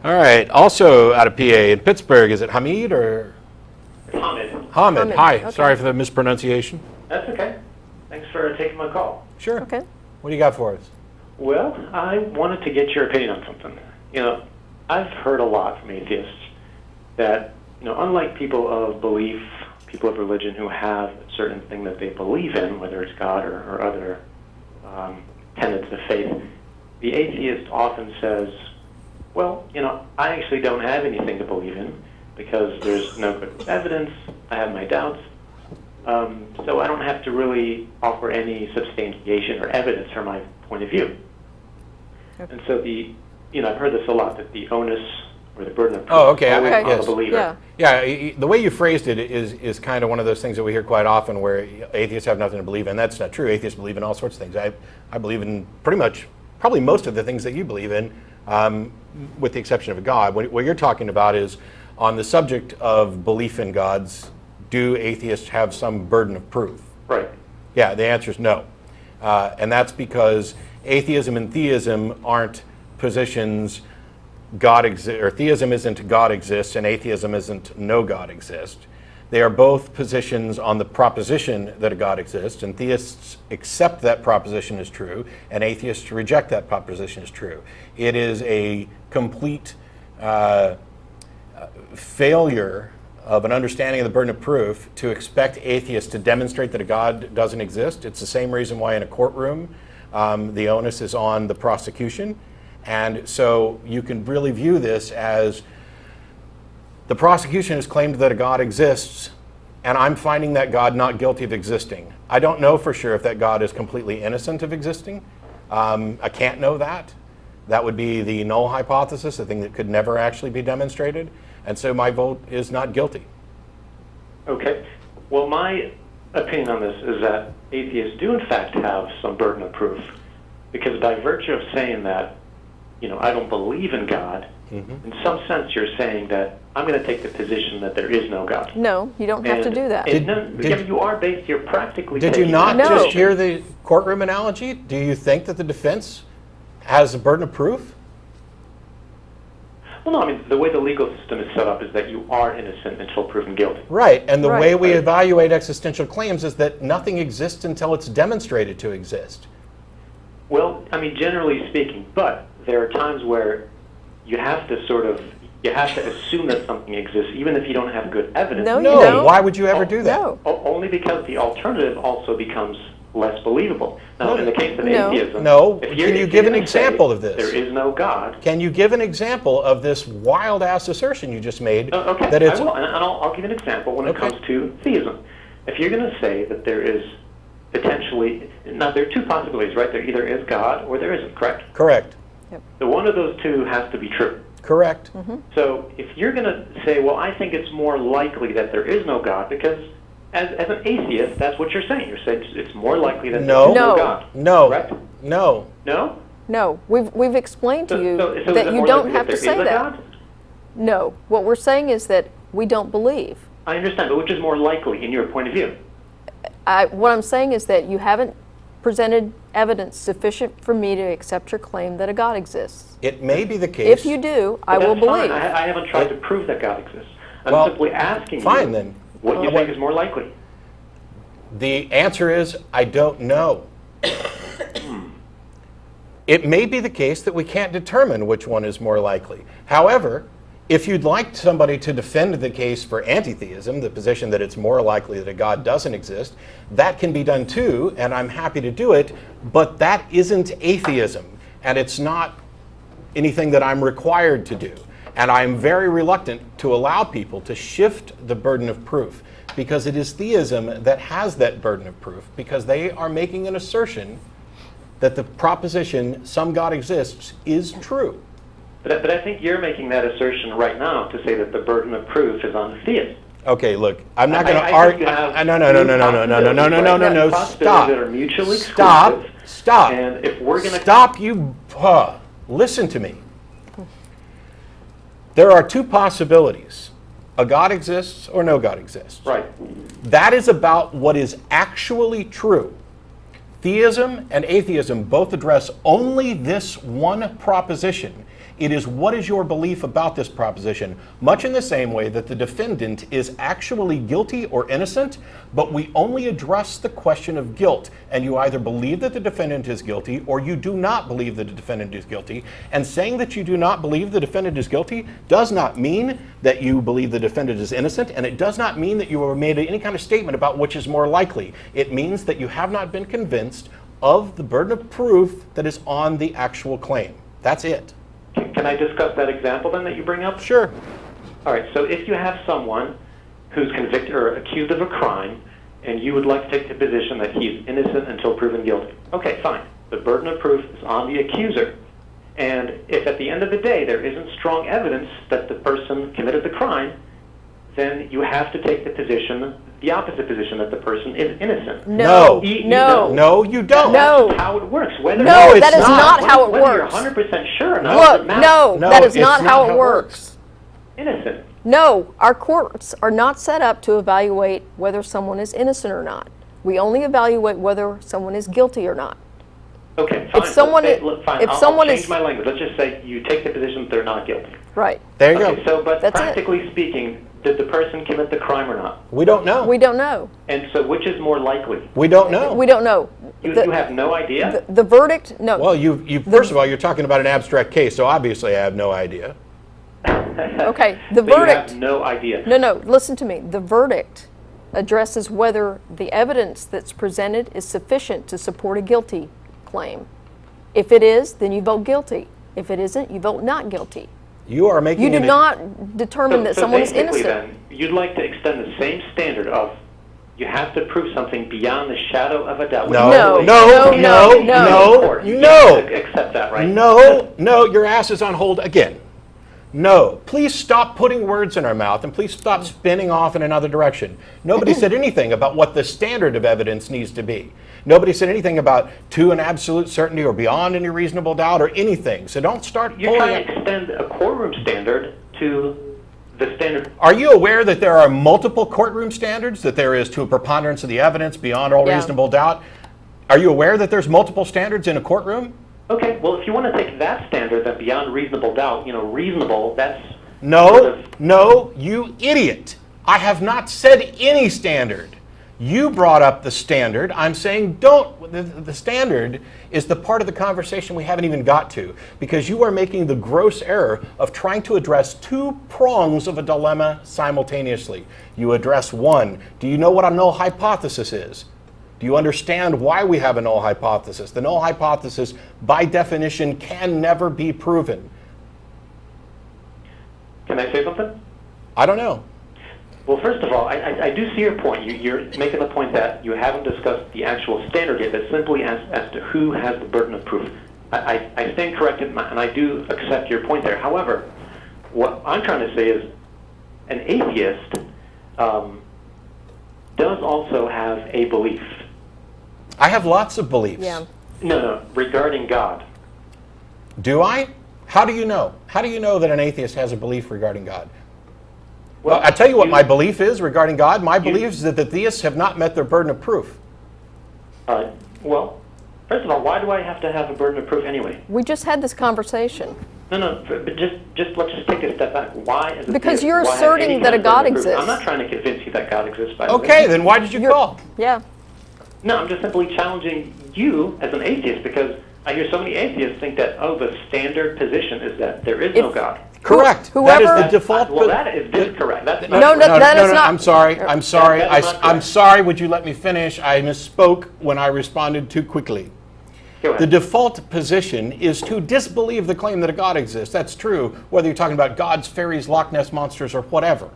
All right. Also out of PA in Pittsburgh, is it Hamid or? Hamid. Hamid. Hi. Okay. Sorry for the mispronunciation. That's okay. Thanks for taking my call. Sure. Okay. What do you got for us? Well, I wanted to get your opinion on something. I've heard a lot from atheists that, unlike people of belief, people of religion who have a certain thing that they believe in, whether it's God or other tenets of faith, the atheist often says, well, I actually don't have anything to believe in because there's no good evidence, I have my doubts, so I don't have to really offer any substantiation or evidence for my point of view. Okay. And so I've heard this a lot, that the onus or the burden of proof Oh, okay. is always on Yes. the believer. Yeah, the way you phrased it is kind of one of those things that we hear quite often where atheists have nothing to believe in. That's not true. Atheists believe in all sorts of things. I believe in probably most of the things that you believe in, with the exception of a God. What you're talking about is on the subject of belief in gods, do atheists have some burden of proof? Right. Yeah, the answer is no. And that's because atheism and theism aren't positions. Theism isn't God exists and atheism isn't no God exists. They are both positions on the proposition that a God exists, and theists accept that proposition as true, and atheists reject that proposition as true. It is a complete failure of an understanding of the burden of proof to expect atheists to demonstrate that a God doesn't exist. It's the same reason why in a courtroom the onus is on the prosecution. And so you can really view this as the prosecution has claimed that a God exists, and I'm finding that God not guilty of existing. I don't know for sure if that God is completely innocent of existing. I can't know that. That would be the null hypothesis, the thing that could never actually be demonstrated. And so my vote is not guilty. Okay. Well, my opinion on this is that atheists do in fact have some burden of proof, because by virtue of saying that, I don't believe in God, in some sense you're saying that I'm going to take the position that there is no God. No, you don't have to do that. You are based, you're practically Did you taking not that just position. hear the courtroom analogy? Do you think that the defense has a burden of proof? Well, no, the way the legal system is set up is that you are innocent until proven guilty. Right, and the Right. way we evaluate existential claims is that nothing exists until it's demonstrated to exist. Well, generally speaking, but there are times where you have to assume that something exists, even if you don't have good evidence. No, you No, don't. why would you ever do that? No. Only because the alternative also becomes less believable. Now, in the case of No. atheism, No. if Can you're you give an gonna say example of this? There is no God. Can you give an example of this wild-ass assertion you just made? Okay, that it's, I will, and I'll give an example when it Okay. comes to theism. If you're going to say that there is potentially, now there are two possibilities, right? There either is God or there isn't, correct? Correct. So one of those two has to be true. Correct. So if you're going to say, well, I think it's more likely that there is no God, because as an atheist, that's what you're saying. You're saying it's more likely that there is no No. God. No. Correct? No. No? No, we've explained to you So is that it you more don't likely have to there say is a that. God? No, what we're saying is that we don't believe. I understand, but which is more likely in your point of view? What I'm saying is that you haven't presented evidence sufficient for me to accept your claim that a God exists. It may be the case. If you do, I will That's fine. believe. I haven't tried to prove that God exists. I'm Well, simply asking fine you then. what you think is more likely. The answer is, I don't know. It may be the case that we can't determine which one is more likely. However, if you'd like somebody to defend the case for anti-theism, the position that it's more likely that a God doesn't exist, that can be done too, and I'm happy to do it, but that isn't atheism, and it's not anything that I'm required to do. And I'm very reluctant to allow people to shift the burden of proof, because it is theism that has that burden of proof, because they are making an assertion that the proposition some God exists is true. But I think you're making that assertion right now to say that the burden of proof is on the theist. Okay, look, I'm not going to I argue. think you have No, possibilities that are mutually exclusive. Stop. And if we're going to Stop, you. Listen to me. There are two possibilities. A God exists or no God exists. Right. That is about what is actually true. Theism and atheism both address only this one proposition, It is what is your belief about this proposition, much in the same way that the defendant is actually guilty or innocent, but we only address the question of guilt. And you either believe that the defendant is guilty or you do not believe that the defendant is guilty. And saying that you do not believe the defendant is guilty does not mean that you believe the defendant is innocent, and it does not mean that you have made any kind of statement about which is more likely. It means that you have not been convinced of the burden of proof that is on the actual claim. That's it. Can I discuss that example then that you bring up? Sure. All right, so if you have someone who's convicted or accused of a crime, and you would like to take the position that he's innocent until proven guilty. Okay, fine. The burden of proof is on the accuser. And if at the end of the day there isn't strong evidence that the person committed the crime, then you have to take the position, the opposite position, that the person is innocent. No. No. No, you don't. No. That's how it works. Whether No, it's that is not. not how it whether works. you're 100% sure or not, Look, doesn't matter. no, No, that is it's not how it works. Innocent. No, our courts are not set up to evaluate whether someone is innocent or not. We only evaluate whether someone is guilty or not. Okay, fine. someone Let's is- say, look, fine. if I'll someone change is- my language. Let's just say you take the position that they're not guilty. Right. There you Okay, go. so, but That's it. practically speaking, did the person commit the crime or not? We don't know. We don't know. And so which is more likely? We don't know. We don't know. You The- have no idea? the verdict, no. Well, first of all, you're talking about an abstract case, so obviously I have no idea. Okay, the But verdict. you have no idea. No, listen to me. The verdict addresses whether the evidence that's presented is sufficient to support a guilty claim. If it is, then you vote guilty. If it isn't, you vote not guilty. You are making You do an- not determine that So someone is basically innocent. then, you'd like to extend the same standard of you have to prove something beyond the shadow of a doubt. No, No, no, no, no, You no. can't accept that, right? No, your ass is on hold again. No, please stop putting words in our mouth and please stop spinning off in another direction. Nobody said anything about what the standard of evidence needs to be. Nobody said anything about to an absolute certainty or beyond any reasonable doubt or anything. So don't start You're pulling trying to extend a courtroom standard to the standard. Are you aware that there are multiple courtroom standards, that there is to a preponderance of the evidence beyond all Yeah. reasonable doubt? Are you aware that there's multiple standards in a courtroom? Okay, well, if you want to take that standard, that beyond reasonable doubt, reasonable, that's sort No, of- no, you idiot. I have not said any standard. You brought up the standard. I'm saying the standard is the part of the conversation we haven't even got to, because you are making the gross error of trying to address two prongs of a dilemma simultaneously. You address one. Do you know what a null hypothesis is? Do you understand why we have a null hypothesis? The null hypothesis, by definition, can never be proven. Can I say something? I don't know. Well, first of all, I do see your point. You're making the point that you haven't discussed the actual standard yet, but simply as to who has the burden of proof. I stand corrected, and I do accept your point there. However, what I'm trying to say is an atheist does also have a belief. I have lots of beliefs. Yeah. No, regarding God. Do I? How do you know? How do you know that an atheist has a belief regarding God? Well, I tell you what my belief is regarding God. My belief is that the theists have not met their burden of proof. Well, first of all, why do I have to have a burden of proof anyway? We just had this conversation. No, but just let's just take a step back. Why is it Because theist? you're Why has asserting any that kind a of God burden of proof? exists. I'm not trying to convince you that God exists, by the way. Okay, then why did you call? Yeah. No, I'm just simply challenging you as an atheist, because I hear so many atheists think that, the standard position is that there is no God. Correct. Whoever- that is the default. Well, that is discorrect. That's No, not that is not- I'm sorry. I'm sorry. That is not I'm correct. sorry. Would you let me finish? I misspoke when I responded too quickly. Go ahead. The default position is to disbelieve the claim that a God exists. That's true, whether you're talking about gods, fairies, Loch Ness monsters, or whatever.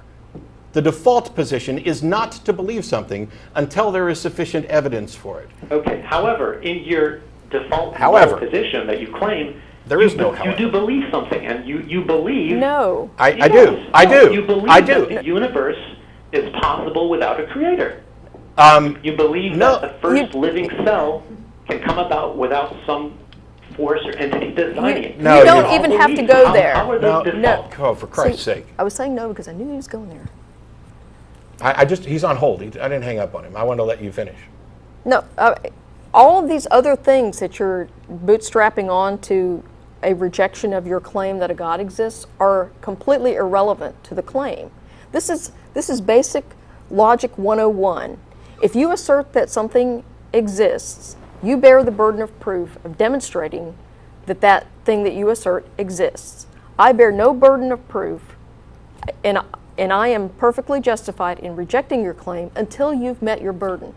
The default position is not to believe something until there is sufficient evidence for it. Okay. However, in your default position that you claim, There is no you however. do believe something, and you believe. No. I Yes. do. I No, do. You believe I that do. the universe is possible without a creator. You believe no, that the first living cell can come about without some force or entity designing it. No, you don't you- even have to go there. How are No, those no. default? Oh, for Christ's See, sake. I was saying no because I knew he was going there. He's on hold. I didn't hang up on him. I wanted to let you finish. No, all of these other things that you're bootstrapping on to a rejection of your claim that a God exists are completely irrelevant to the claim. This is basic logic 101. If you assert that something exists, you bear the burden of proof of demonstrating that that thing that you assert exists. I bear no burden of proof, and I am perfectly justified in rejecting your claim until you've met your burden.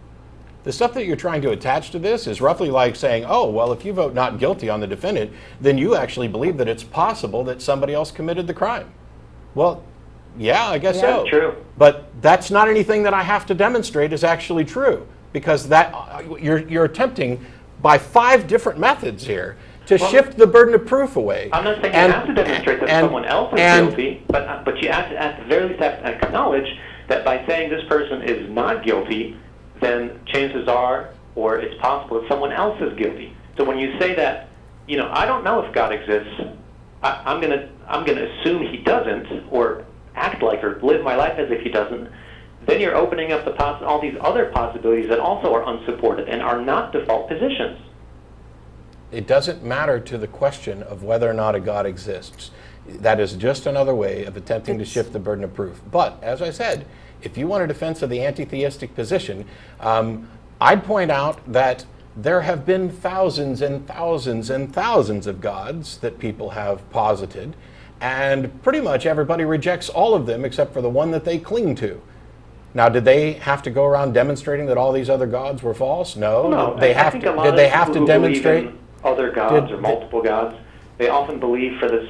The stuff that you're trying to attach to this is roughly like saying, oh, well, if you vote not guilty on the defendant, then you actually believe that it's possible that somebody else committed the crime. Well, yeah, I guess so. True. But that's not anything that I have to demonstrate is actually true, because that you're attempting by 5 different methods here to shift the burden of proof away. I'm not saying you have to demonstrate that someone else is guilty, but you have to, at the very least, have to acknowledge that by saying this person is not guilty, then chances are, or it's possible, that someone else is guilty. So when you say that, I don't know if God exists, I'm gonna assume he doesn't, or act like, or live my life as if he doesn't, then you're opening up all these other possibilities that also are unsupported and are not default positions. It doesn't matter to the question of whether or not a God exists. That is just another way of attempting to shift the burden of proof. But, as I said, if you want a defense of the anti-theistic position, I'd point out that there have been thousands and thousands and thousands of gods that people have posited, and pretty much everybody rejects all of them except for the one that they cling to. Now, did they have to go around demonstrating that all these other gods were false? No. No, Did they have to demonstrate other gods or multiple gods? They often believe for the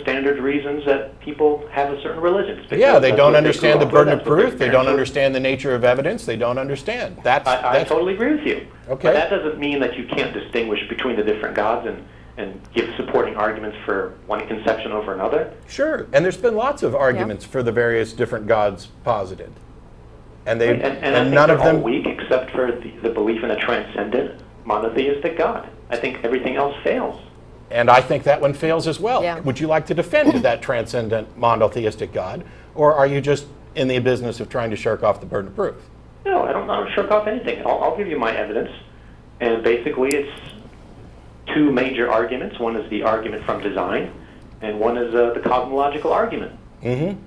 standard reasons that people have a certain religion. Yeah, they don't understand the burden of proof. They don't understand the nature of evidence. They don't understand. I totally agree with you. Okay. But that doesn't mean that you can't distinguish between the different gods and give supporting arguments for one conception over another. Sure, and there's been lots of arguments for the various different gods posited, and they and none of them all weak except for the belief in a transcendent monotheistic God. I think everything else fails. And I think that one fails as well. Yeah. Would you like to defend that transcendent monotheistic God, or are you just in the business of trying to shirk off the burden of proof? No, I don't shirk off anything. I'll give you my evidence, and basically it's 2 major arguments. One is the argument from design, and one is the cosmological argument. Mm-hmm.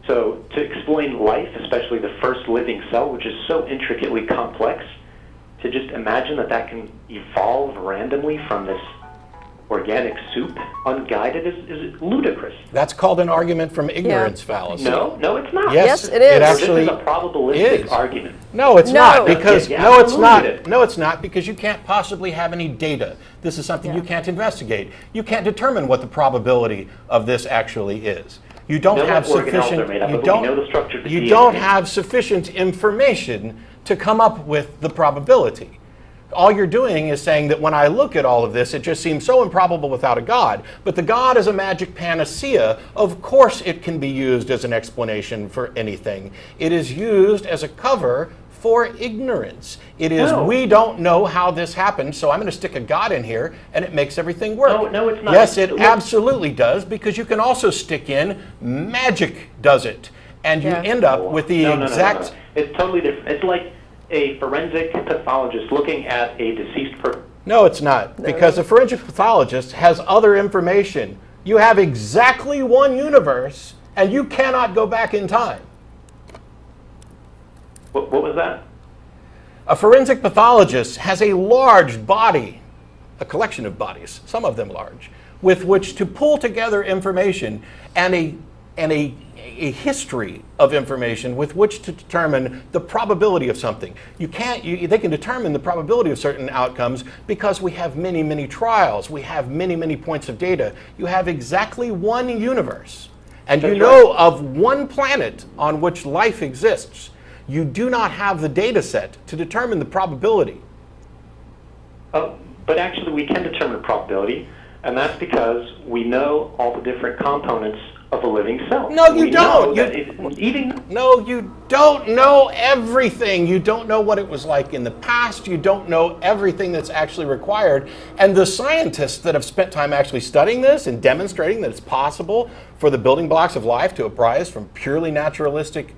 So to explain life, especially the first living cell, which is so intricately complex, to just imagine that can evolve randomly from this organic soup, unguided, is ludicrous. That's called an argument from ignorance fallacy. No, it's not. Yes, it is. It actually this is a probabilistic argument. No, it's not, because No, it's not, because you can't possibly have any data. This is something you can't investigate. You can't determine what the probability of this actually is. You don't have sufficient. You don't have sufficient information to come up with the probability. All you're doing is saying that when I look at all of this, it just seems so improbable without a God. But the God is a magic panacea. Of course it can be used as an explanation for anything. It is used as a cover for ignorance. It is, we don't know how this happened, so I'm going to stick a God in here, and it makes everything work. No, it's not. Yes, it absolutely does, because you can also stick in magic does it. And you end up with the exact... No. It's totally different. It's like a forensic pathologist looking at a deceased person. No, it's not, because a forensic pathologist has other information. You have exactly one universe, and you cannot go back in time. What was that? A forensic pathologist has a large body, a collection of bodies, some of them large, with which to pull together information and a history of information with which to determine the probability of something. They can determine the probability of certain outcomes because we have many, many trials. We have many, many points of data. You have exactly one universe, and you know of one planet on which life exists. You do not have the data set to determine the probability. But actually we can determine probability, and that's because we know all the different components of a living cell. No, you don't. No, you don't know everything. You don't know what it was like in the past. You don't know everything that's actually required. And the scientists that have spent time actually studying this and demonstrating that it's possible for the building blocks of life to arise from purely naturalistic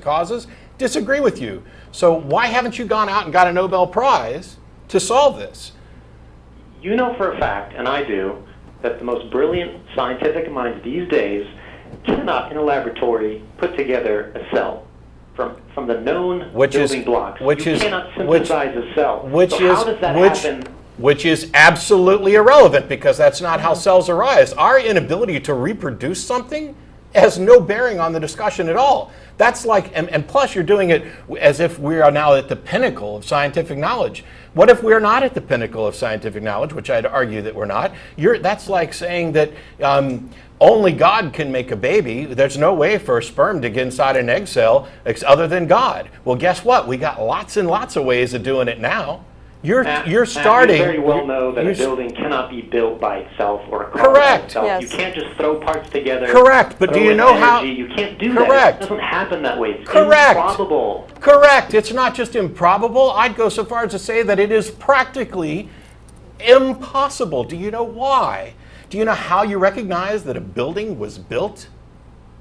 causes disagree with you. So why haven't you gone out and got a Nobel Prize to solve this. You know for a fact, and I do, that the most brilliant scientific minds these days cannot, in a laboratory, put together a cell from the known building blocks. You cannot synthesize a cell. How does that happen? Which is absolutely irrelevant, because that's not how cells arise. Our inability to reproduce something has no bearing on the discussion at all. That's like, and plus you're doing it as if we are now at the pinnacle of scientific knowledge. What if we're not at the pinnacle of scientific knowledge, which I'd argue that we're not? That's like saying that only God can make a baby. There's no way for a sperm to get inside an egg cell other than God. Well, guess what? We got lots and lots of ways of doing it now. You're starting. You very well know that a building cannot be built by itself or a car correct. by itself. Yes. You can't just throw parts together. Correct. But do you know how? You can't do correct. that. It doesn't happen that way. It's correct. improbable. Correct. It's not just improbable. I'd go so far as to say that it is practically impossible. Do you know why? Do you know how you recognize that a building was built?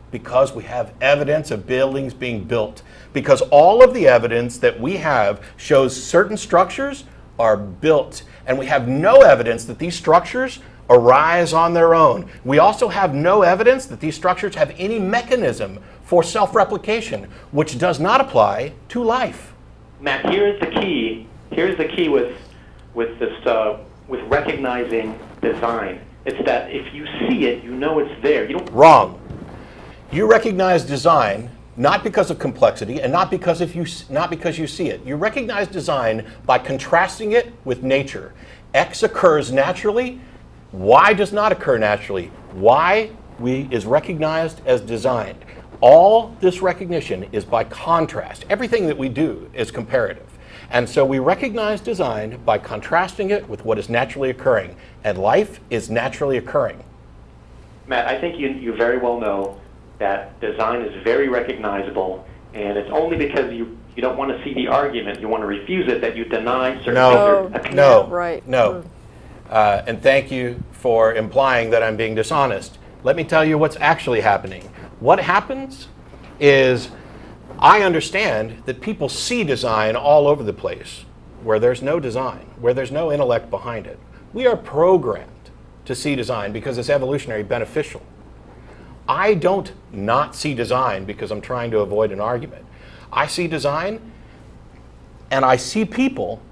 Because we have evidence of buildings being built. Because all of the evidence that we have shows certain structures are built. And we have no evidence that these structures arise on their own. We also have no evidence that these structures have any mechanism for self-replication, which does not apply to life. Matt, here's the key. Here's the key with recognizing design. It's that if you see it, you know it's there. You don't. Wrong. You recognize design not because of complexity and not because you see it. You recognize design by contrasting it with nature. X occurs naturally. Y does not occur naturally. Y is recognized as designed. All this recognition is by contrast. Everything that we do is comparative. And so we recognize design by contrasting it with what is naturally occurring. And life is naturally occurring. Matt, I think you very well know that design is very recognizable, and it's only because you don't want to see the argument, you want to refuse it, that you deny certain things. No. And thank you for implying that I'm being dishonest. Let me tell you what's actually happening. What happens is I understand that people see design all over the place where there's no design, where there's no intellect behind it. We are programmed to see design because it's evolutionary beneficial. I don't not see design because I'm trying to avoid an argument. I see design, and I see people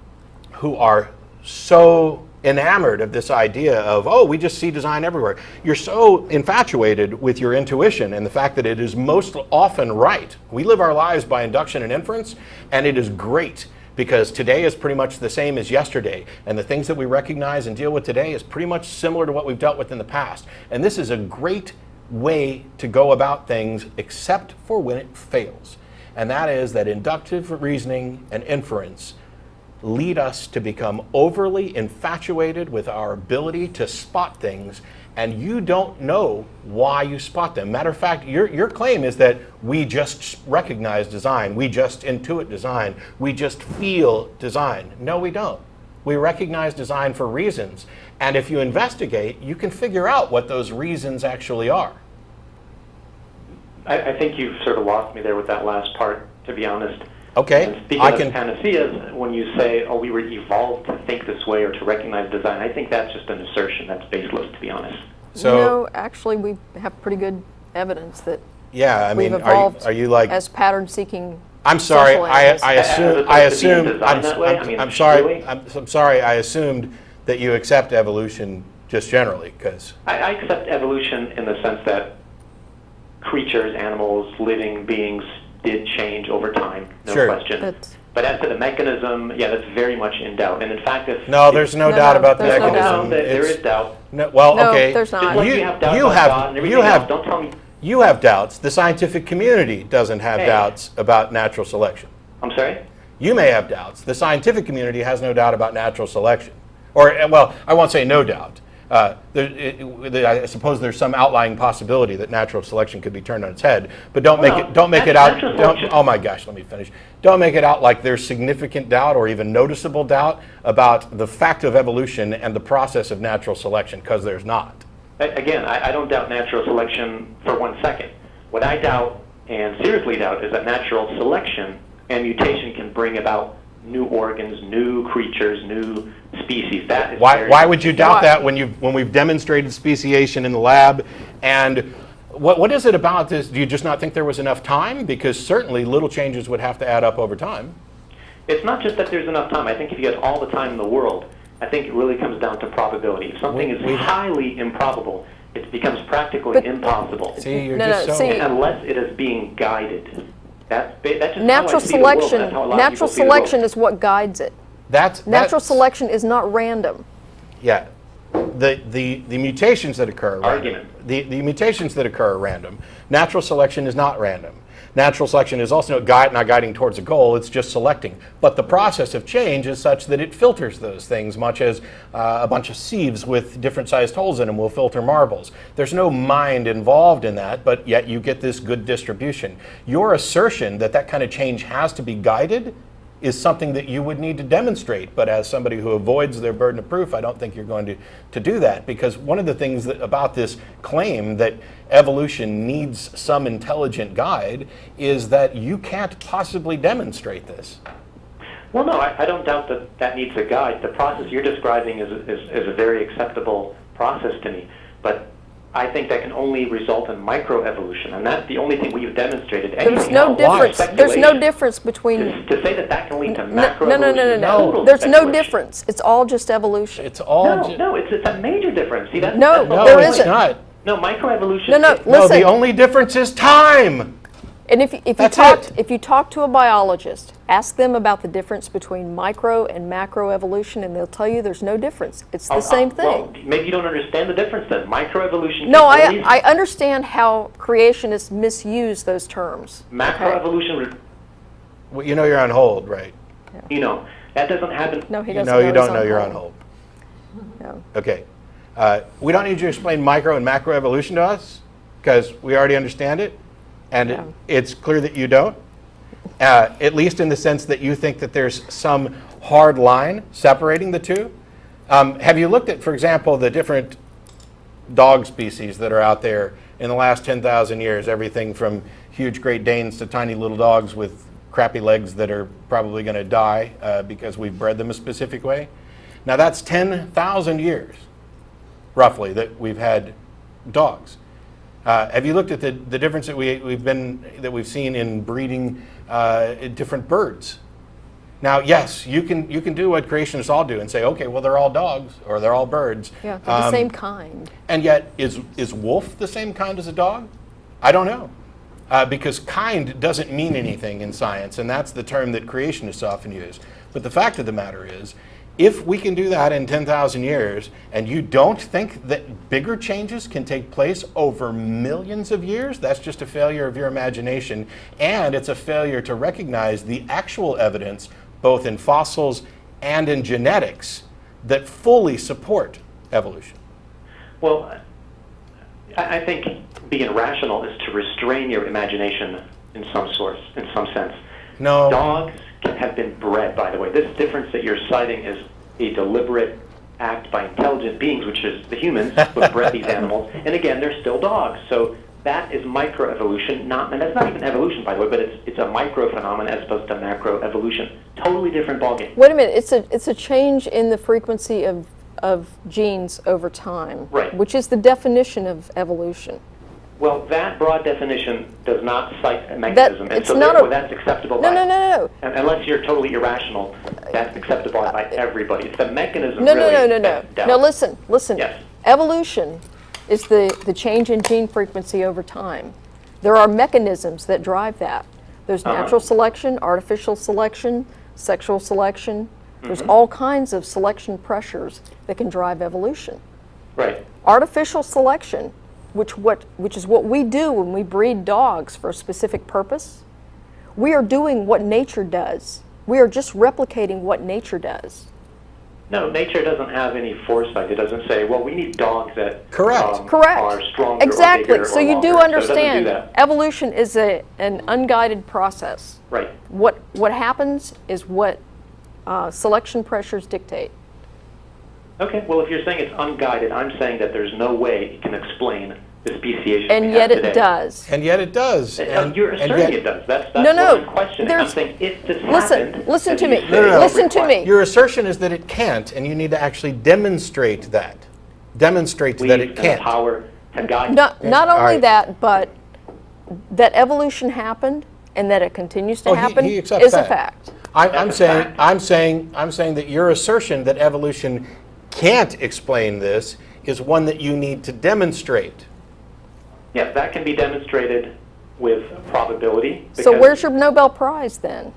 who are so enamored of this idea of, oh, we just see design everywhere. You're so infatuated with your intuition and the fact that it is most often right. We live our lives by induction and inference, and it is great because today is pretty much the same as yesterday, and the things that we recognize and deal with today is pretty much similar to what we've dealt with in the past. And this is a great way to go about things, except for when it fails. And that is that inductive reasoning and inference lead us to become overly infatuated with our ability to spot things, and you don't know why you spot them. Matter of fact, your claim is that we just recognize design, we just intuit design, we just feel design. No, we don't. We recognize design for reasons, and if you investigate, you can figure out what those reasons actually are. I think you've sort of lost me there with that last part, to be honest. Okay. And speaking of panaceas, when you say, oh, we were evolved to think this way or to recognize design, I think that's just an assertion that's baseless, to be honest. So, actually, we have pretty good evidence that we've evolved are you like as pattern-seeking. I'm sorry. I assumed. I'm sorry. I assumed that you accept evolution just generally, because I accept evolution in the sense that creatures, animals, living beings did change over time, no question. But as to the mechanism, that's very much in doubt. And in fact, there's no doubt about the mechanism. There is doubt. Okay. There's not. Just like you have doubts about God and everything else. Don't tell me. You have doubts. The scientific community doesn't have doubts about natural selection. I'm sorry? You may have doubts. The scientific community has no doubt about natural selection. Or, well, I won't say no doubt. I suppose there's some outlying possibility that natural selection could be turned on its head, but don't make it out. Oh my gosh, let me finish. Don't make it out like there's significant doubt or even noticeable doubt about the fact of evolution and the process of natural selection, because there's not. Again, I don't doubt natural selection for 1 second. What I doubt, and seriously doubt, is that natural selection and mutation can bring about new organs, new creatures, new species. That is Why would you doubt Why? that when we've demonstrated speciation in the lab? And what is it about this? Do you just not think there was enough time? Because certainly little changes would have to add up over time. It's not just that there's enough time. I think if you had all the time in the world, I think it really comes down to probability. If something is highly improbable, it becomes practically impossible. See, you're No, just no, so... see- Unless it is being guided. That's just Natural how I see the world. selection, That's how a lot of natural people see the world. selection is what guides it. Natural that's- selection is not random. Yeah. The mutations that occur are random. Argument. The mutations that occur are random. Natural selection is not random. Natural selection is also not guiding towards a goal, it's just selecting. But the process of change is such that it filters those things, much as a bunch of sieves with different sized holes in them will filter marbles. There's no mind involved in that, but yet you get this good distribution. Your assertion that that kind of change has to be guided is something that you would need to demonstrate. But as somebody who avoids their burden of proof, I don't think you're going to do that. Because one of the things about this claim that evolution needs some intelligent guide is that you can't possibly demonstrate this. Well, no, I don't doubt that needs a guide. The process you're describing is a very acceptable process to me. But I think that can only result in microevolution, and that's the only thing we've demonstrated. There's Anything no else is difference. There's no speculation. difference between. To say that can lead to No, macroevolution. no, no, no, no, No. no. There's no speculation. difference. It's all just evolution. It's all... No, it's a major difference. See, that's No, the No, there whole it's isn't. point. not. No, microevolution. No, no, is- No, listen. the only difference is time. And if you That's talk it. if you talk to a biologist, ask them about the difference between micro and macroevolution, and they'll tell you there's no difference. It's the same Well, thing. maybe you don't understand the difference then. Microevolution. No, is only- I understand how creationists misuse those terms. Okay? Macroevolution. Well, you know you're on hold, right? That doesn't happen. No, he You doesn't. know you he's don't know you're on hold. No. Okay. We don't need you to explain micro and macroevolution to us because we already understand it. And Yeah. it's clear that you don't, at least in the sense that you think that there's some hard line separating the two. Have you looked at, for example, the different dog species that are out there in the last 10,000 years, everything from huge Great Danes to tiny little dogs with crappy legs that are probably going to die because we've bred them a specific way? Now that's 10,000 years, roughly, that we've had dogs. Have you looked at the difference that we've seen in breeding in different birds? Now, yes, you can do what creationists all do and say, okay, well, they're all dogs or they're all birds. Yeah, they're the same kind. And yet, is wolf the same kind as a dog? I don't know. Because kind doesn't mean anything in science, and that's the term that creationists often use. But the fact of the matter is, if we can do that in 10,000 years, and you don't think that bigger changes can take place over millions of years, that's just a failure of your imagination, and it's a failure to recognize the actual evidence, both in fossils and in genetics, that fully support evolution. Well, I think being rational is to restrain your imagination in some sense. No. Dogs have been bred, by the way. This difference that you're citing is a deliberate act by intelligent beings, which is the humans who bred these animals. And again, they're still dogs. So that is microevolution, and that's not even evolution, by the way, but it's a micro phenomenon as opposed to macroevolution. Totally different ballgame. Wait a minute. It's a change in the frequency of genes over time, Right. which is the definition of evolution. Well, that broad definition does not cite a mechanism, and it's so not therefore a- that's acceptable No, by no, no, no. unless you're totally irrational, that's acceptable by everybody. It's the mechanism No, really. no, no, no, no. that's doubt. No, listen. Yes. Evolution is the change in gene frequency over time. There are mechanisms that drive that. There's natural selection, artificial selection, sexual selection. There's all kinds of selection pressures that can drive evolution. Right. Artificial selection, which is what we do when we breed dogs for a specific purpose, we are doing what nature does. We are just replicating what nature does. No, nature doesn't have any foresight. It doesn't say, well, we need dogs that Correct. Correct. are stronger Exactly. or bigger So or you longer. do So it doesn't understand do that. evolution is an unguided process. Right. What happens is what selection pressures dictate. Okay, well, if you're saying it's unguided, I'm saying that there's no way it can explain the speciation And we yet have it today. does. And yet it does. You're asserting it does. That's No, no, what I'm questioning. I'm there's- saying if this Listen, happened... listen as to you me. say, No, no, no. Listen to me. Your assertion is that it can't, and you need to actually demonstrate that. Demonstrate that it believe in the can't. power to guide. Not all only right. that, but that evolution happened and that it continues to Oh, he happen accepts is a that. fact. I'm That's a saying fact. that your assertion that evolution can't explain this is one that you need to demonstrate. Yeah, that can be demonstrated with probability. So because- where's your Nobel Prize then?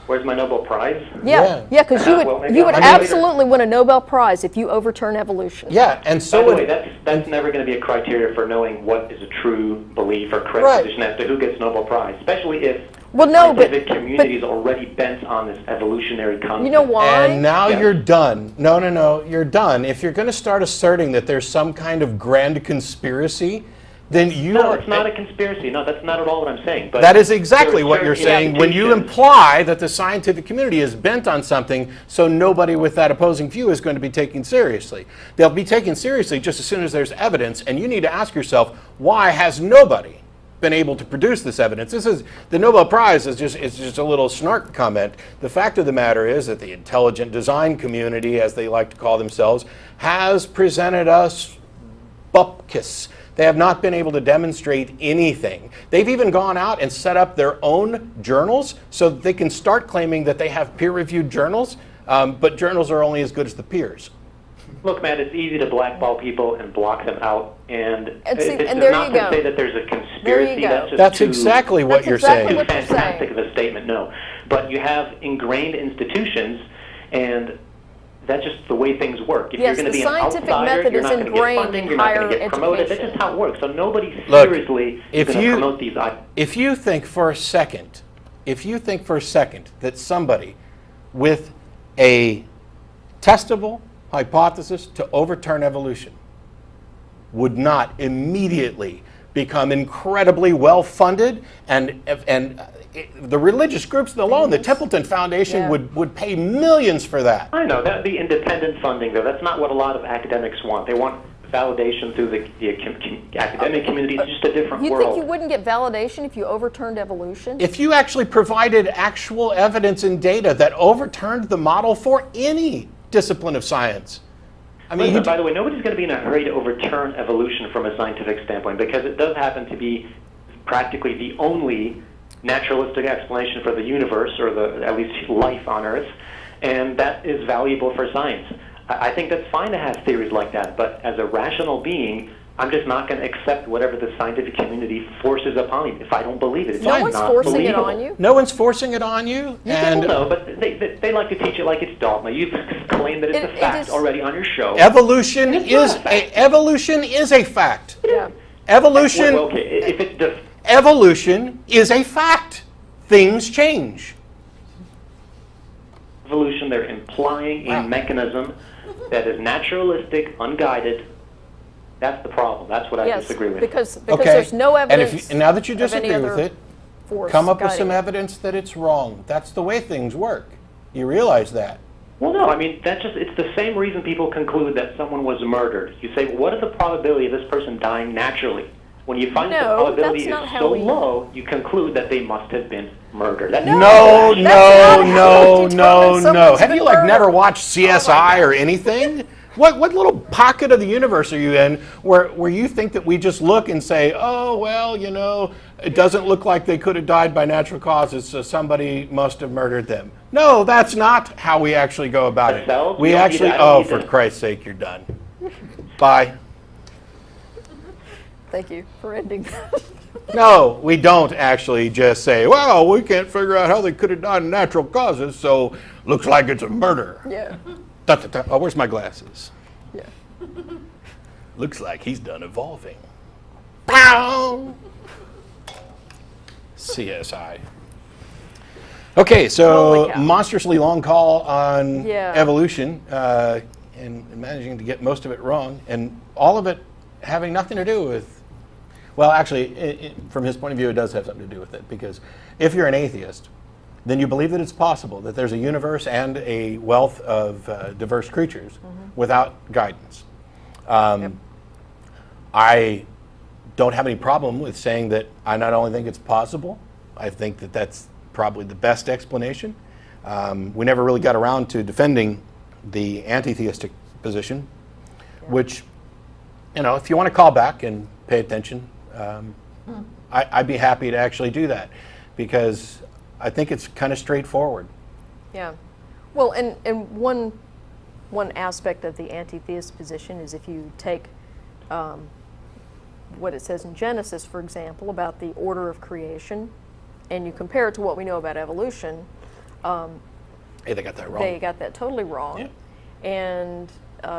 Where's my Nobel Prize? Yeah, because Well, maybe you I'll would have it later. absolutely win a Nobel Prize if you overturn evolution. Yeah, and By so the way, would, that's never going to be a criteria for knowing what is a true belief or correct Right. position as to who gets Nobel Prize, especially if Well, the no, but- scientific community is already bent on this evolutionary concept. You know why? and now Yeah. you're done. No, you're done. If you're going to start asserting that there's some kind of grand conspiracy, then you No, are... it's not a conspiracy. No, that's not at all what I'm saying. But That is exactly there are what you're certain saying when you indications- imply that the scientific community is bent on something, so nobody with that opposing view is going to be taken seriously. They'll be taken seriously just as soon as there's evidence, and you need to ask yourself, why has nobody been able to produce this evidence? This is the Nobel Prize is just a little snark comment. The fact of the matter is that the intelligent design community, as they like to call themselves, has presented us bupkis. They have not been able to demonstrate anything. They've even gone out and set up their own journals so that they can start claiming that they have peer-reviewed journals, but journals are only as good as the peers. Look, man, it's easy to blackball people and block them out, and And see- it's and there not you to go. say that there's a conspiracy. go. That's just That's too, exactly what That's you're exactly saying. what you're fantastic saying. of a statement. No, but you have ingrained institutions, and that's just the way things work. If Yes, you're going to the be an scientific outsider, method you're is not going to get ingrained funding, in you're not going higher to get promoted. That's education. just how it works. So nobody Look, seriously if is going to you- promote these ideas. If you think for a second that somebody with a testable hypothesis to overturn evolution would not immediately become incredibly well-funded, and the religious groups alone, the Templeton Foundation Yeah. would pay millions for that. I know, that would be independent funding, though. That's not what a lot of academics want. They want validation through the academic community. It's just a different You world. think you wouldn't get validation if you overturned evolution? If you actually provided actual evidence and data that overturned the model for any discipline of science, I mean, Listen, by the way, nobody's going to be in a hurry to overturn evolution from a scientific standpoint, because it does happen to be practically the only naturalistic explanation for the universe, or at least life on Earth, and that is valuable for science. I think that's fine to have theories like that, but as a rational being, I'm just not going to accept whatever the scientific community forces upon me. If I don't believe it, it's no just one's not forcing it believable. on you. no one's forcing it on you, and Well, no, but they like to teach it like it's dogma. You've claimed that it's It a fact is- already on your show. evolution It's is not a fact. evolution is a fact. Yeah. Evolution Well, okay, if it's evolution is a fact. Things change. evolution, they're implying Wow. a mechanism that is naturalistic, unguided. That's the problem. That's what I Yes, disagree with. because Okay. there's no evidence. And now that you of any disagree with other it, force come up with some guiding. evidence that it's wrong. That's the way things work. You realize that. Well, no, I mean, it's the same reason people conclude that someone was murdered. You say, well, what is the probability of this person dying naturally? When you find that the No, probability that's not is how so we- low, you conclude that they must have been murdered. That's No, that's no, not how no, you no, determine no. someone's Have been you like murdered. never watched CSI or anything? What little pocket of the universe are you in where you think that we just look and say, oh, well, you know, it doesn't look like they could have died by natural causes, so somebody must have murdered them. No, that's not how we actually go about it. Ourselves? We We don't need actually, to- I don't oh, need for to- Christ's sake, you're done. Bye. Thank you for ending that. No, we don't actually just say, well, we can't figure out how they could have died of natural causes, so looks like it's a murder. Yeah. Da, da, da. Oh, where's my glasses? Yeah. Looks like he's done evolving. Pow! CSI. Okay, so Holy cow. monstrously long call on Yeah. evolution, and managing to get most of it wrong, and all of it having nothing to do with, well, actually, from his point of view, it does have something to do with it, because if you're an atheist, then you believe that it's possible that there's a universe and a wealth of diverse creatures without guidance. I don't have any problem with saying that I not only think it's possible, I think that that's probably the best explanation. We never really got around to defending the anti-theistic position, which, you know, if you want to call back and pay attention, I'd be happy to actually do that, because I think it's kind of straightforward. Yeah. Well, and one aspect of the anti-theist position is if you take what it says in Genesis, for example, about the order of creation, and you compare it to what we know about evolution. Hey, they got that wrong. They got that totally wrong. Yeah. And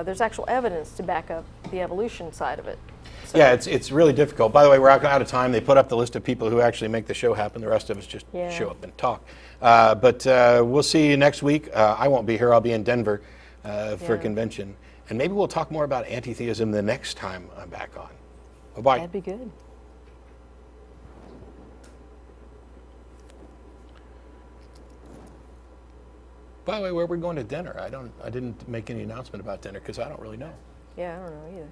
there's actual evidence to back up the evolution side of it. So, Yeah, it's really difficult. By the way, we're out of time. They put up the list of people who actually make the show happen. The rest of us just show up and talk. But we'll see you next week. I won't be here. I'll be in Denver for a convention. And maybe we'll talk more about anti-theism the next time I'm back on. Bye-bye. that'd be good. By the way, where are we going to dinner? I didn't make any announcement about dinner because I don't really know. Yeah, I don't know either.